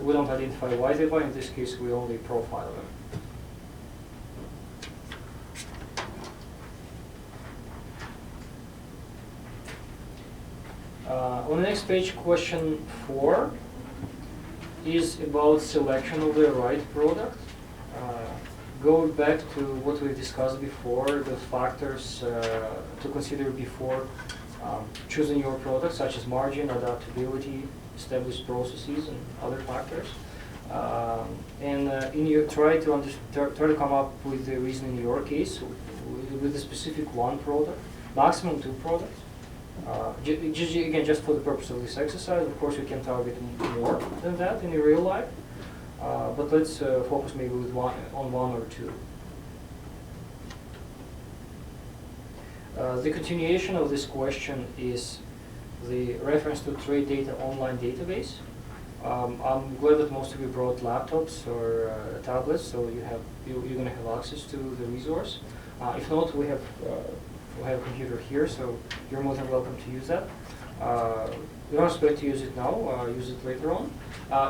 We don't identify why they buy. In this case, we only profile them. On the next page, question 4 is about selection of the right product. Going back to what we discussed before, the factors to consider before choosing your product, such as margin, adaptability, established processes, and other factors. And you try to come up with the reason in your case with a specific one product, maximum 2 products. Again, just for the purpose of this exercise, of course, we can target more than that in real life, but let's focus maybe on 1 or 2. The continuation of this question is the reference to trade data online database. I'm glad that most of you brought laptops or tablets, so you're going to have access to the resource. If not, we have a computer here, so you're more than welcome to use that. You don't expect to use it now. Use it later on.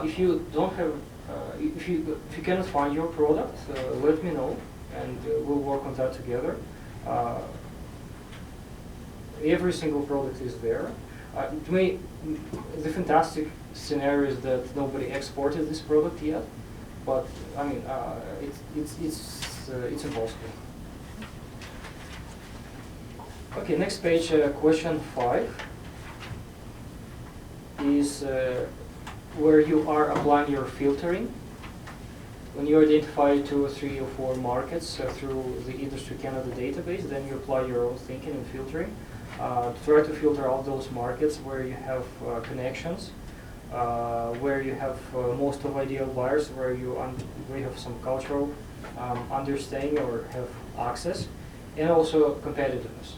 If you don't have, if you cannot find your product, let me know, and we'll work on that together. Every single product is there. The fantastic scenario is that nobody exported this product yet, but I mean, it's impossible. Okay, next page, question 5 is where you are applying your filtering. When you identify 2 or 3 or 4 markets through the Industry Canada database, then you apply your own thinking and filtering. Try to filter out those markets where you have connections, where you have most of ideal buyers, where you have some cultural understanding or have access, and also competitiveness,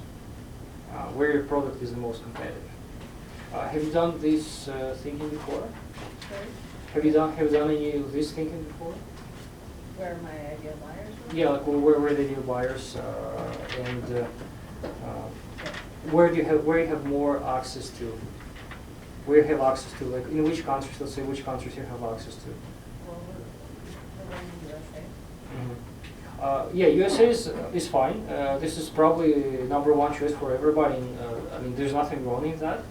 where your product is the most competitive. Have you done this thinking before? Sorry? Have you done any of this thinking before? Where my ideal buyers were? Yeah, like where the ideal buyers and where you have more access to? Where you have access to, like in which countries? Let's say which countries you have access to. Well, we're in the USA. Mm-hmm. Yeah, USA is fine. This is probably #1 choice for everybody. I mean, there's nothing wrong in that.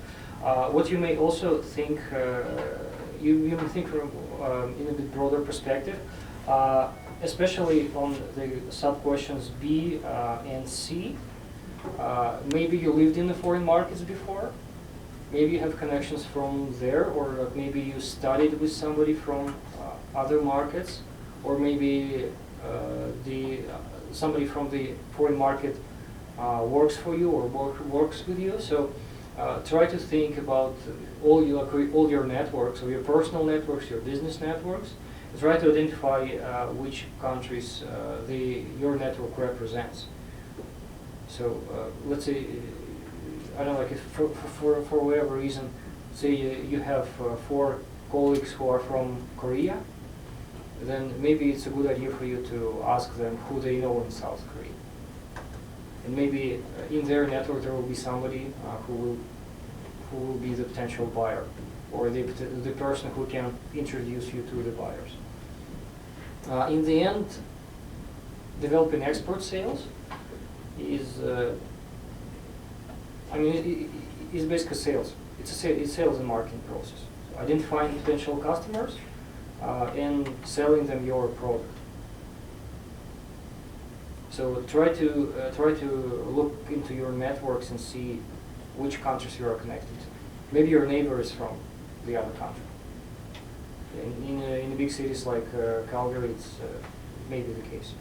What you may also think, you may think from in a bit broader perspective, especially on the sub-questions B and C. Maybe you lived in the foreign markets before. Maybe you have connections from there, or maybe you studied with somebody from other markets, or maybe somebody from the foreign market works for you or works with you. So try to think about all your networks, or your personal networks, your business networks. Try to identify which countries your network represents. So let's say, I don't know, like if for whatever reason, say you have 4 colleagues who are from Korea, then maybe it's a good idea for you to ask them who they know in South Korea. And maybe in their network there will be somebody who will be the potential buyer, or the person who can introduce you to the buyers. In the end, developing export sales is, is basically sales. It's sales and marketing process. So identifying potential customers and selling them your product. So try to look into your networks and see which countries you are connected to. Maybe your neighbor is from the other country. In the big cities like Calgary, it's maybe the case.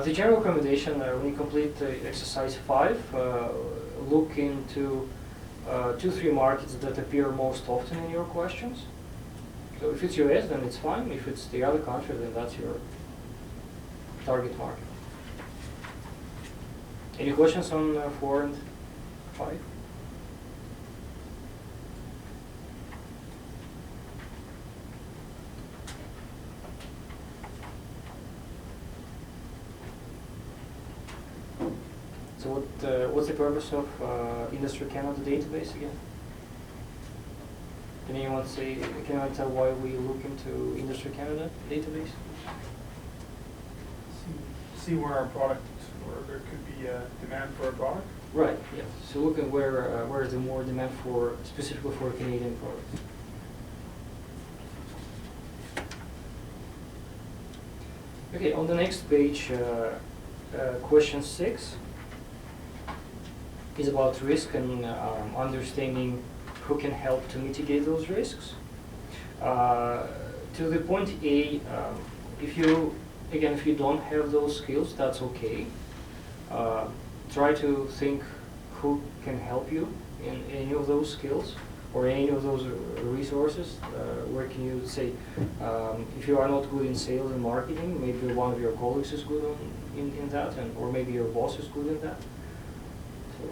The general recommendation when you complete exercise 5, look into 2-3 markets that appear most often in your questions. So if it's US, then it's fine. If it's the other country, then that's your target market. Any questions on 4 and 5? So what's the purpose of Industry Canada database again? Can anyone say, can I tell why we look into Industry Canada database? See where our product, or there could be a demand for a product. Right, yeah. So look at where is the more demand for, specifically for Canadian products. Okay, on the next page, question 6 is about risk and understanding who can help to mitigate those risks. To the point A, if you don't have those skills, that's okay. Try to think who can help you in any of those skills or any of those resources. Where can you say, if you are not good in sales and marketing, maybe one of your colleagues is good in that, or maybe your boss is good in that. So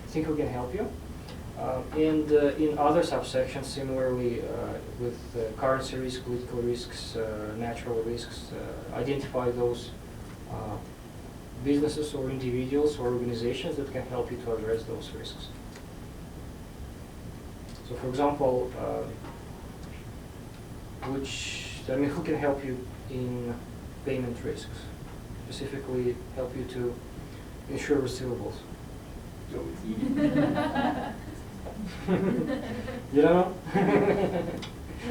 think who can help you. And in other subsections, similarly, with currency risk, political risks, natural risks, identify those businesses or individuals or organizations that can help you to address those risks. So for example, who can help you in payment risks? Specifically help you to insure receivables? You don't know?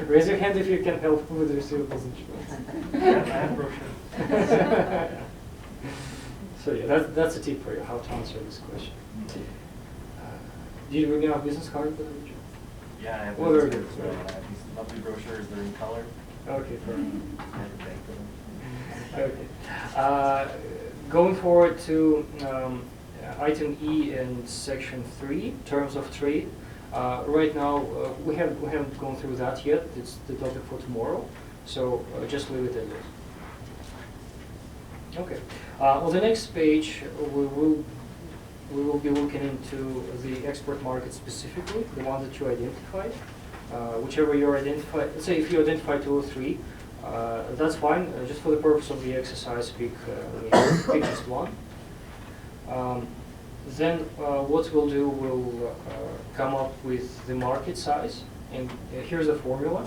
Raise your hand if you can help with receivables insurance. I have brochure. So yeah, that's a tip for you, how to answer this question. Did you bring out business card for the region? Yeah, I have Well, very good. I have these lovely brochures, they're in color. Okay, perfect. I have to thank them. Okay. Going forward to item E and section 3, terms of trade. Right now, we haven't gone through that yet. It's the topic for tomorrow. So just leave it as is. Okay. On the next page, we will be looking into the export market specifically, the one that you identified. Whichever you identify, let's say if you identify 2 or 3, that's fine. Just for the purpose of the exercise, pick just one. Then what we'll do, we'll come up with the market size, and here's the formula.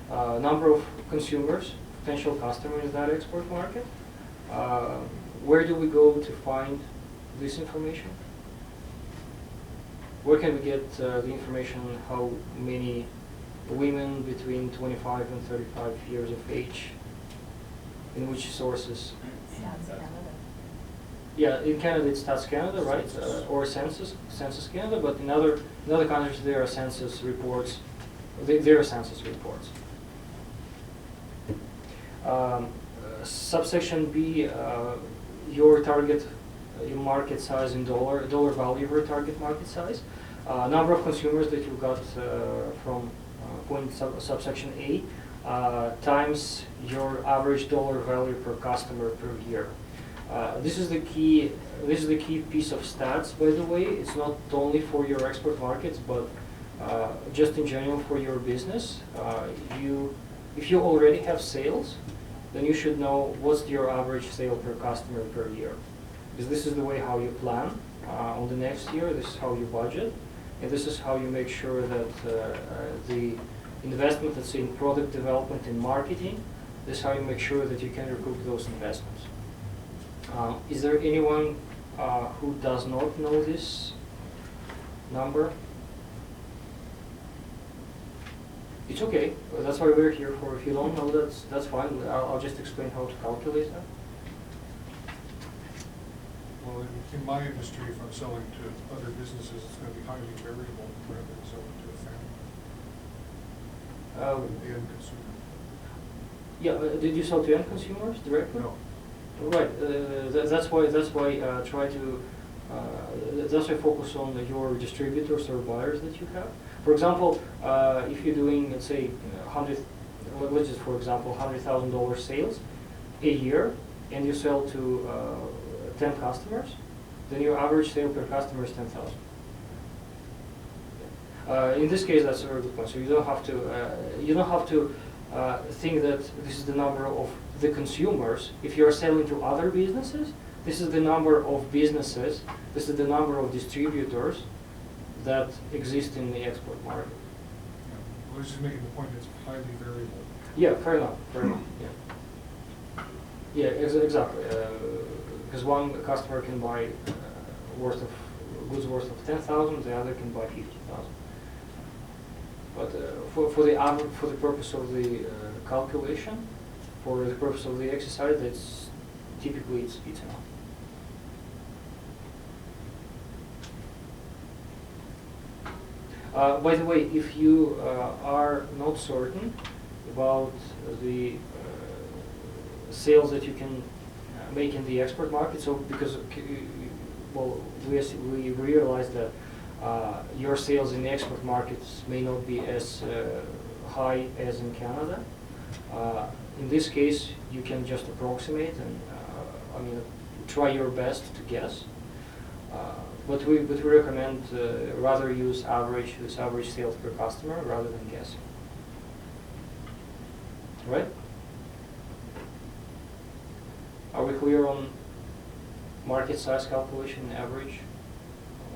Number of consumers, potential customers in that export market. Where do we go to find this information? Where can we get the information on how many women between 25 and 35 years of age? In which sources? Stats Canada. Yeah, in Canada it's Stats Canada, right? Or Census Canada, but in other countries there are census reports. There are census reports. Subsection B, your target market size in dollar value of your target market size. Number of consumers that you got from point subsection A times your average dollar value per customer per year. This is the key piece of stats, by the way. It's not only for your export markets, but just in general for your business. If you already have sales, then you should know what's your average sale per customer per year. Because this is the way how you plan on the next year, this is how you budget, and this is how you make sure that the investment that's in product development and marketing, this is how you make sure that you can recoup those investments. Is there anyone who does not know this number? It's okay. That's why we're here for. If you don't know, that's fine. I'll just explain how to calculate that. Well, in my industry, if I'm selling to other businesses, it's going to be highly variable rather than selling to a family, the end consumer. Yeah. Did you sell to end consumers directly? No. Right. That's why. Try to. That's why focus on your distributors or buyers that you have. For example, if you're doing, let's say, let's just for example, $100,000 sales a year, and you sell to 10 customers, then your average sale per customer is 10,000. In this case, that's a very good point. So you don't have to think that this is the number of the consumers. If you are selling to other businesses, this is the number of businesses. This is the number of distributors that exist in the export market. I was just making the point it's highly variable. Yeah, fair enough, yeah. Yeah, exactly, because one customer can buy goods worth of 10,000, the other can buy 50,000. But for the purpose of the calculation, for the purpose of the exercise, that's typically it's enough. By the way, if you are not certain about the sales that you can make in the export market, so because well, we realize that your sales in the export markets may not be as high as in Canada. In this case, you can just approximate and I mean try your best to guess. But we recommend rather use average sales per customer rather than guessing. Right? Are we clear on market size calculation average?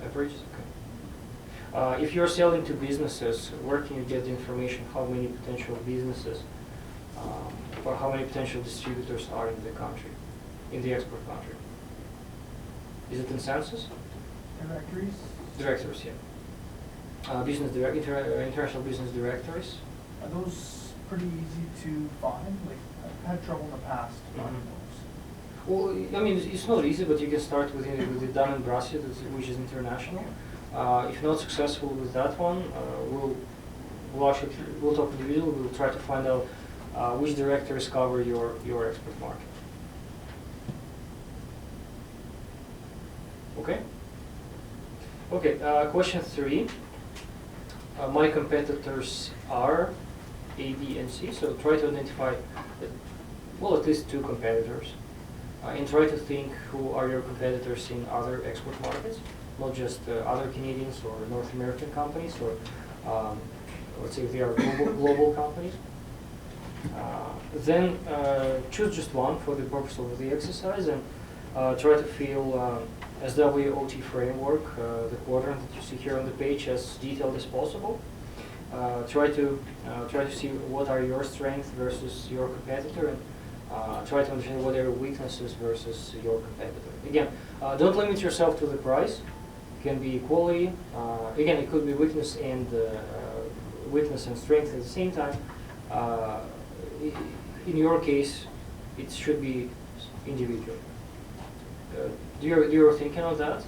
Averages? Okay. If you're selling to businesses, where can you get the information how many potential businesses or how many potential distributors are in the country, in the export country? Is it in census? Directories? Directories, yeah. International business directories. Are those pretty easy to find? Like, I've had trouble in the past finding those. Well, I mean, it's not easy, but you can start with the Dun and Bradstreet, which is international. If not successful with that one, we'll talk individually. We'll try to find out which directories cover your export market. Okay. Okay. Question 3. My competitors are A, B, and C. So try to identify, well, at least 2 competitors. And try to think who are your competitors in other export markets, not just other Canadians or North American companies, or let's say if they are global companies. Then choose just one for the purpose of the exercise and try to fill SWOT framework, the quadrant that you see here on the page, as detailed as possible. Try to see what are your strengths versus your competitor, and try to understand what are your weaknesses versus your competitor. Again, don't limit yourself to the price. It can be quality. Again, it could be weakness and strength at the same time. In your case, it should be individual. Do you thinking of that?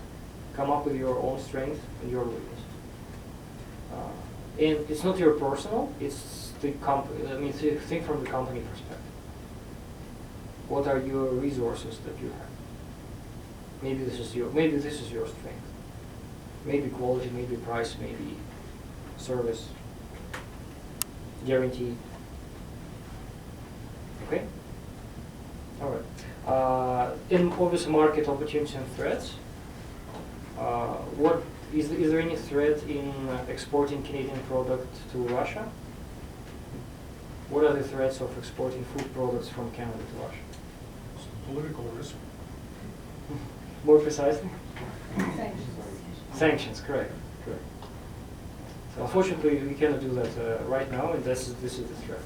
Come up with your own strength and your weakness. And it's not your personal. It's the company. I mean, think from the company perspective. What are your resources that you have? Maybe this is your strength. Maybe quality, maybe price, maybe service, guarantee. Okay. All right. In obvious market opportunities and threats. What is there any threat in exporting Canadian product to Russia? What are the threats of exporting food products from Canada to Russia? Political risk. More precisely? Sanctions. Sanctions, correct. So unfortunately, we cannot do that right now, and this is the threat.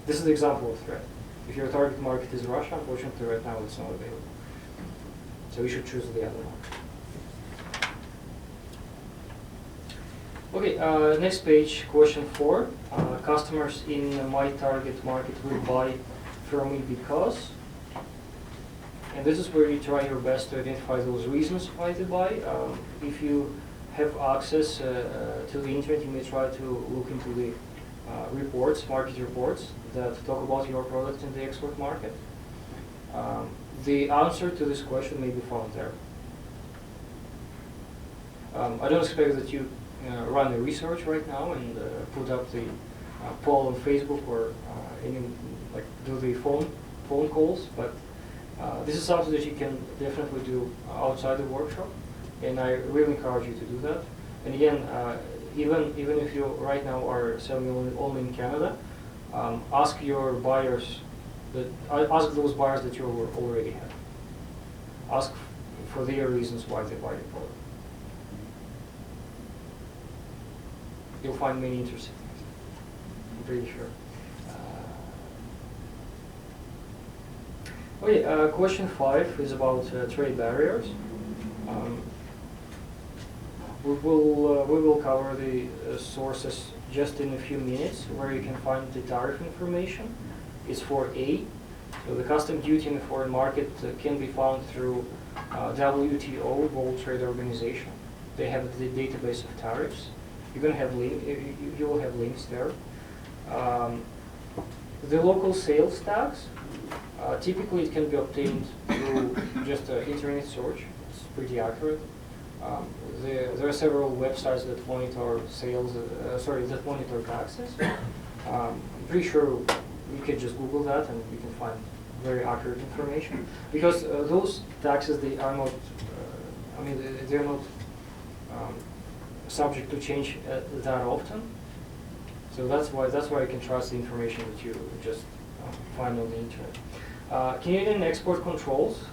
This is the example of threat. If your target market is Russia, unfortunately, right now it's not available. So you should choose the other one. Okay, next page, question 4. Customers in my target market will buy from me because. And this is where you try your best to identify those reasons why they buy. If you have access to the internet, you may try to look into the market reports that talk about your product in the export market. The answer to this question may be found there. I don't expect that you run a research right now and put up the poll on Facebook or do the phone calls, but this is something that you can definitely do outside the workshop, and I really encourage you to do that. And again, even if you right now are selling only in Canada, ask your buyers ask those buyers that you already have. Ask for their reasons why they buy the product. You'll find many interesting things. pretty sure. Okay, question 5 is about trade barriers. We will cover the sources just in a few minutes, where you can find the tariff information. It's for A. So the custom duty in the foreign market can be found through WTO, World Trade Organization. They have the database of tariffs. You're gonna have you will have links there. The local sales tax, typically it can be obtained through just an internet search. It's pretty accurate. There are several websites that monitor sales, that monitor taxes. I'm pretty sure you can just Google that and you can find very accurate information. Because those taxes, they are not, they're not subject to change that often. So that's why you can trust the information that you just find on the internet. Canadian export controls.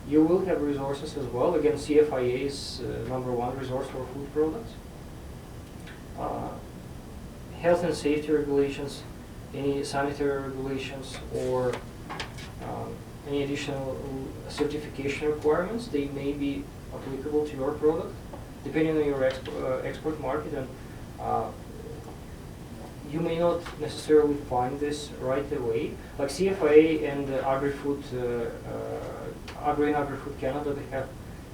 You will have resources as well. Again, CFIA is #1 resource for food products. Health and safety regulations, any sanitary regulations, or any additional certification requirements, they may be applicable to your product, depending on your export market. And you may not necessarily find this right away. Like CFIA and Agri-Food, Agri and Agri-Food Canada,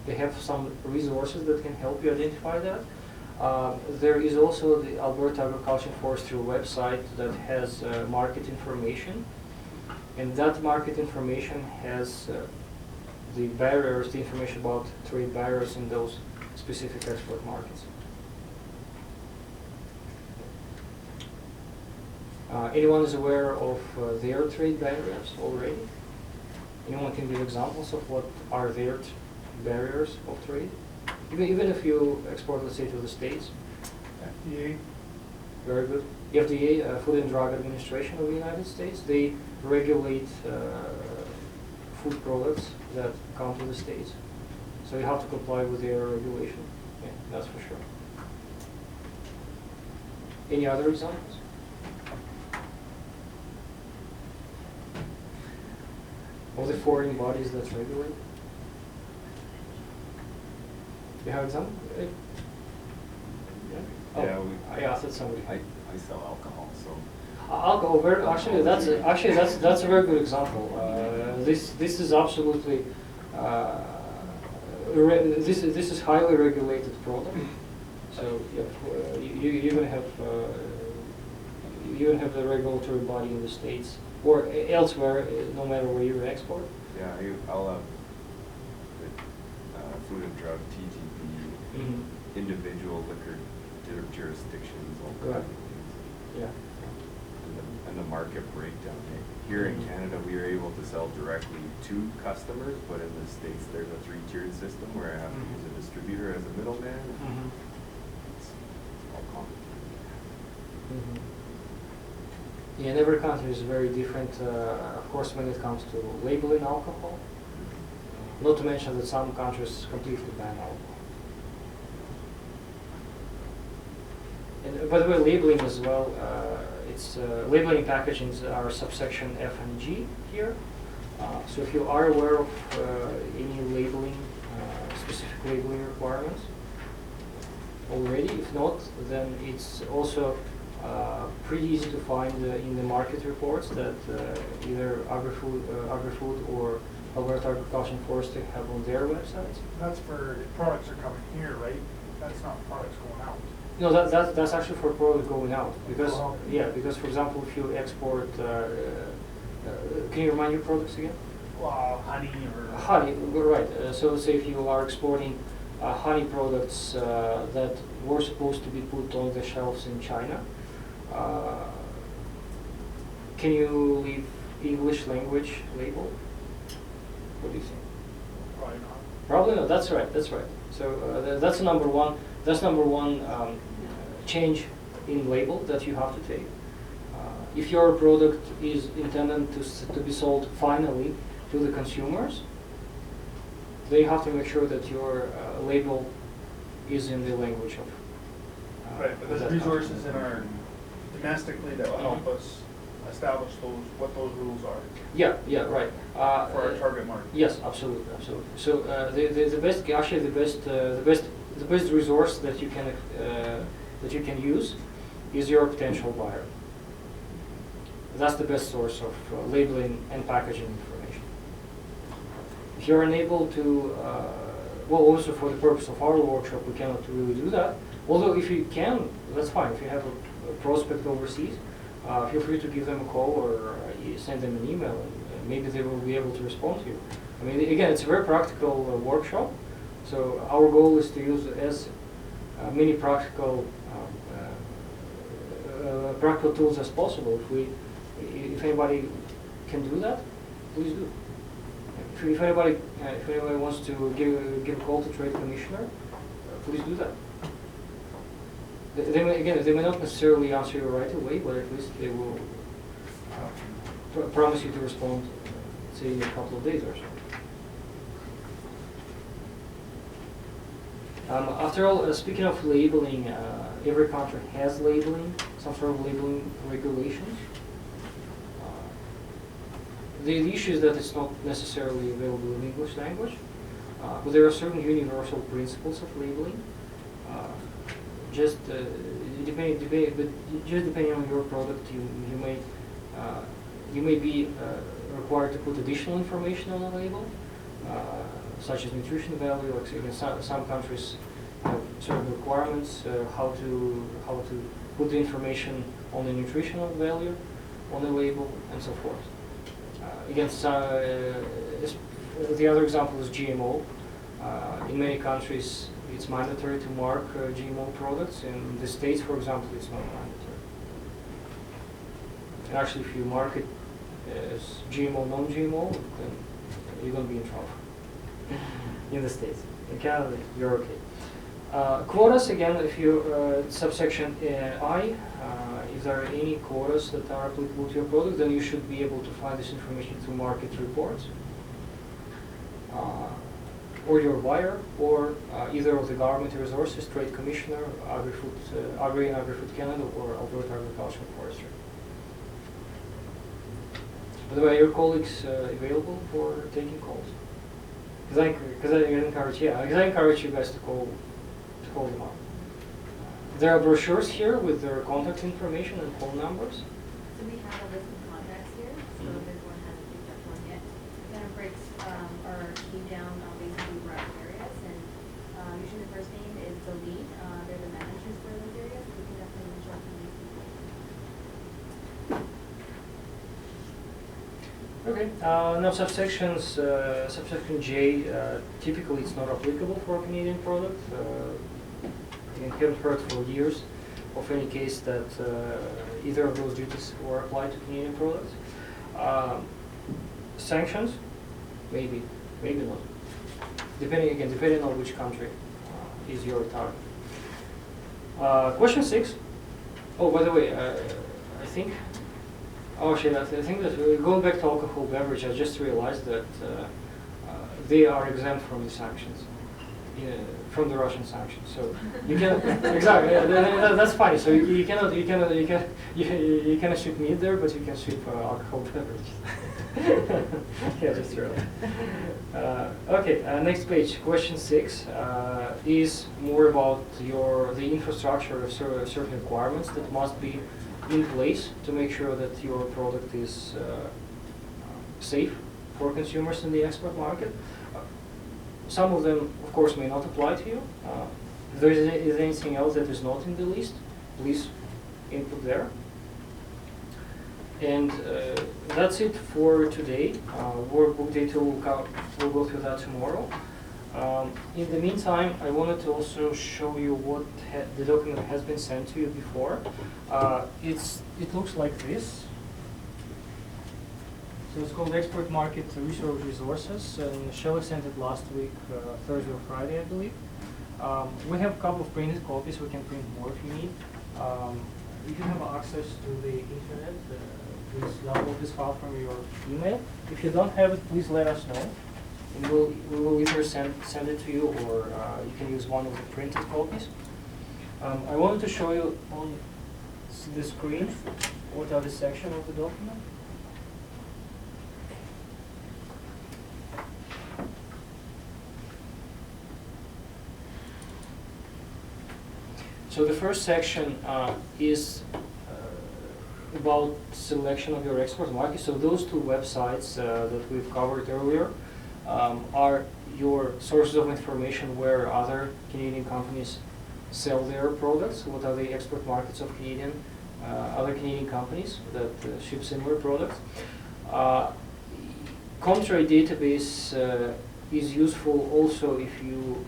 they have some resources that can help you identify that. There is also the Alberta Agriculture and Forestry website that has market information, and that market information has the barriers, the information about trade barriers in those specific export markets. Anyone is aware of their trade barriers already? Anyone can give examples of what are their barriers of trade? Even if you export, let's say, to the States. FDA. Very good. FDA, Food and Drug Administration of the United States, they regulate food products that come to the States. So you have to comply with their regulation. Yeah, that's for sure. Any other examples? Of the foreign bodies that regulate? You have example? Yeah. Oh, Yeah, I asked it somebody. I sell alcohol, so. Alcohol. Actually, that's a very good example. This is absolutely this is highly regulated product. So you're gonna have the regulatory body in the States or elsewhere, no matter where you export. Yeah, I'll have the Food and Drug, TTP, Mm-hmm. individual liquor jurisdictions, all Correct. kinds of things. Yeah. And the market breakdown. Here in Mhm. Canada, we are able to sell directly to customers, but in the States, there's a 3-tiered system where I have to use a distributor as a middleman. Mm-hmm. It's all complicated. Mm-hmm. Yeah, and every country is very different, of course, when it comes to labeling alcohol. Not to mention that some countries completely ban alcohol. And by the way, labeling as well, it's labeling packagings are subsection F and G here. So if you are aware of any labeling, specific labeling requirements already, if not, then it's also pretty easy to find in the market reports that either Agri-Food or Alberta Agriculture and Forestry have on their websites. That's for products are coming here, right? That's not products going out. No, that's actually for product going out because because for example, if you export, can you remind your products again? Honey or Honey, right. So let's say if you are exporting honey products that were supposed to be put on the shelves in China, can you leave English language label? What do you think? probably not. Probably not. That's right. That's right. So that's number one. That's number one change in label that you have to take. If your product is intended to be sold finally to the consumers, they have to make sure that your label is in the language of. Right, but there's that resources country. in our domestically that will help us establish what those rules are Yeah, yeah, right. for our target market. Yes, absolutely, absolutely. So the best, actually the best resource that you can use is your potential buyer. That's the best source of labeling and packaging information. If you're unable to, well, also for the purpose of our workshop, we cannot really do that. Although if you can, that's fine. If you have a prospect overseas, feel free to give them a call or send them an email, and maybe they will be able to respond to you. I mean, again, it's a very practical workshop, so our goal is to use as many practical tools as possible. If anybody can do that, please do. If anybody wants to give a call to Trade Commissioner, please do that. They may not necessarily answer you right away, but at least they will promise you to respond, say, in a couple of days or so. After all, speaking of labeling, every country has labeling, some sort of labeling regulations. The issue is that it's not necessarily available in English language, but there are certain universal principles of labeling. Just depending on your product, you may be required to put additional information on the label, such as nutrition value. Like again, some countries have certain requirements how to put the information on the nutritional value on the label and so forth. Again, the other example is GMO. In many countries, it's mandatory to mark GMO products. In the States, for example, it's not mandatory. And actually, if you mark it as GMO, non-GMO, then you're going to be in trouble in the States. In Canada, you're okay. Quotas, again, if you subsection I, if there are any quotas that are applicable to your product, then you should be able to find this information through market reports, or your buyer, or either of the government resources, Trade Commissioner, Agri and Agri-Food Canada, or Alberta Agriculture and Forestry. By the way, are your colleagues available for taking calls? Because I encourage you guys to call them up. There are brochures here with their contact information and phone numbers. So we have a list of contacts here, so if everyone hasn't picked up one yet. It kind of breaks our team down basically rough areas, and usually the first name is the lead. They're the managers for those areas. We can definitely reach out to these people. Okay, now subsection J, typically it's not applicable for a Canadian product. I haven't heard for years of any case that either of those duties were applied to Canadian products. Sanctions, maybe not. Depending on which country is your target. Question 6. Oh, by the way, I think that going back to alcohol beverage, I just realized that they are exempt from the sanctions. From the Russian sanctions, so you can exactly that's funny. So you cannot ship meat there, but you can ship alcohol beverages. Yeah, just really. Okay, next page. Question 6 is more about the infrastructure of certain requirements that must be in place to make sure that your product is safe for consumers in the export market. Some of them, of course, may not apply to you. If there is anything else that is not in the list, please input there. And that's it for today. Workbook data we'll go through that tomorrow. In the meantime, I wanted to also show you what the document has been sent to you before. It looks like this. So it's called Export Market Research Resources, and Shelley sent it last week, Thursday or Friday, I believe. We have a couple of printed copies. We can print more if you need. If you have access to the internet, please download this file from your email. If you don't have it, please let us know. And we will either send it to you, or you can use one of the printed copies. I wanted to show you see the screen? What are the section of the document? So the first section is about selection of your export market. So those two websites that we've covered earlier are your sources of information where other Canadian companies sell their products. What are the export markets of other Canadian companies that ship similar products? Comtrade database is useful also if you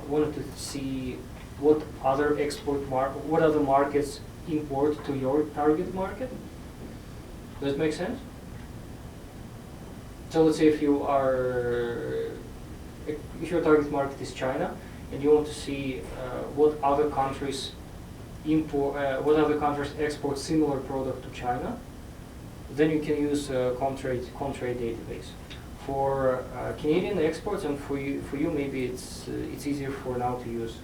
wanted to see what other markets import to your target market. Does it make sense? So let's say if your target market is China, and you want to see what other countries export similar product to China, then you can use Comtrade database. For Canadian exports, and for you maybe it's easier for now to use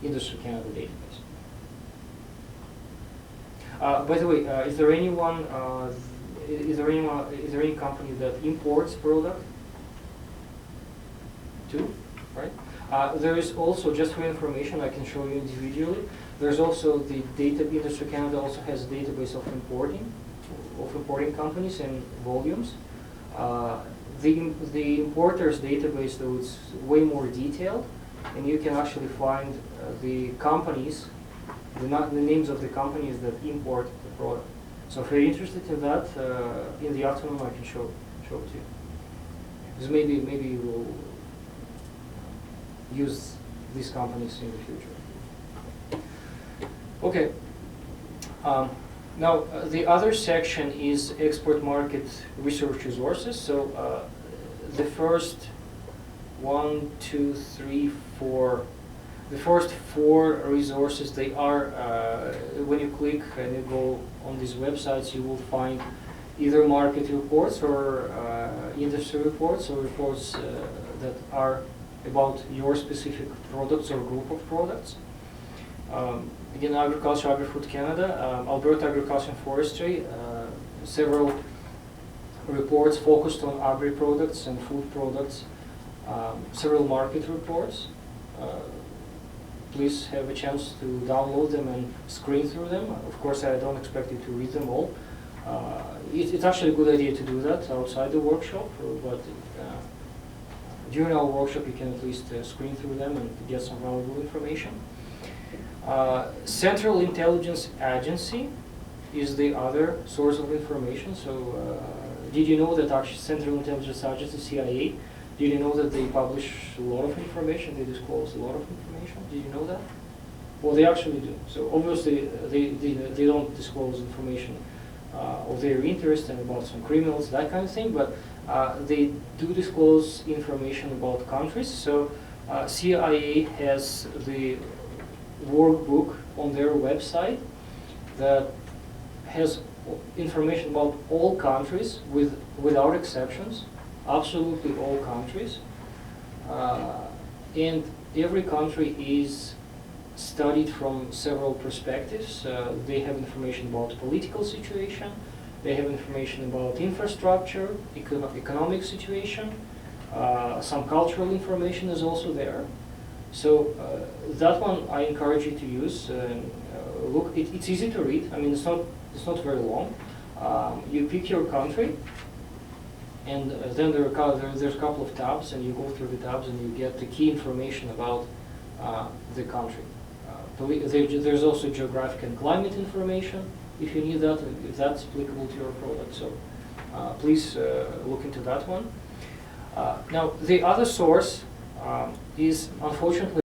Industry Canada database. By the way, is there any company that imports product? Two, right? There is also, just for information, I can show you individually. There's also the Industry Canada also has a database of importing companies and volumes. The importers database, though, it's way more detailed, and you can actually find the companies, the names of the companies that import the product. So if you're interested in that, in the afternoon I can show it to you. Because maybe you will use these companies in the future. Okay. Now the other section is export market research resources. So the first 1, 2, 3, 4. The first 4 resources, they are, when you click and you go on these websites, you will find either market reports or industry reports, or reports that are about your specific products or group of products. Again, Agriculture, Agri-Food Canada, Alberta Agriculture and Forestry, several reports focused on agri-products and food products, several market reports. Please have a chance to download them and screen through them. Of course, I don't expect you to read them all. It's actually a good idea to do that outside the workshop, but during our workshop you can at least screen through them and get some valuable information. Central Intelligence Agency is the other source of information. So did you know that actually Central Intelligence Agency, CIA, did you know that they publish a lot of information? They disclose a lot of information. Did you know that? Well, they actually do. So obviously they don't disclose information of their interest and about some criminals, that kind of thing, but they do disclose information about countries. So CIA has the workbook on their website that has information about all countries without exceptions. Absolutely all countries, and every country is studied from several perspectives. They have information about political situation, they have information about infrastructure, economic situation, some cultural information is also there. So that one I encourage you to use. Look, it's easy to read. I mean, it's not very long. You pick your country, and then there's a couple of tabs, and you go through the tabs and you get the key information about the country. There's also geographic and climate information if you need that, if that's applicable to your product. So please look into that one. Now the other source is unfortunately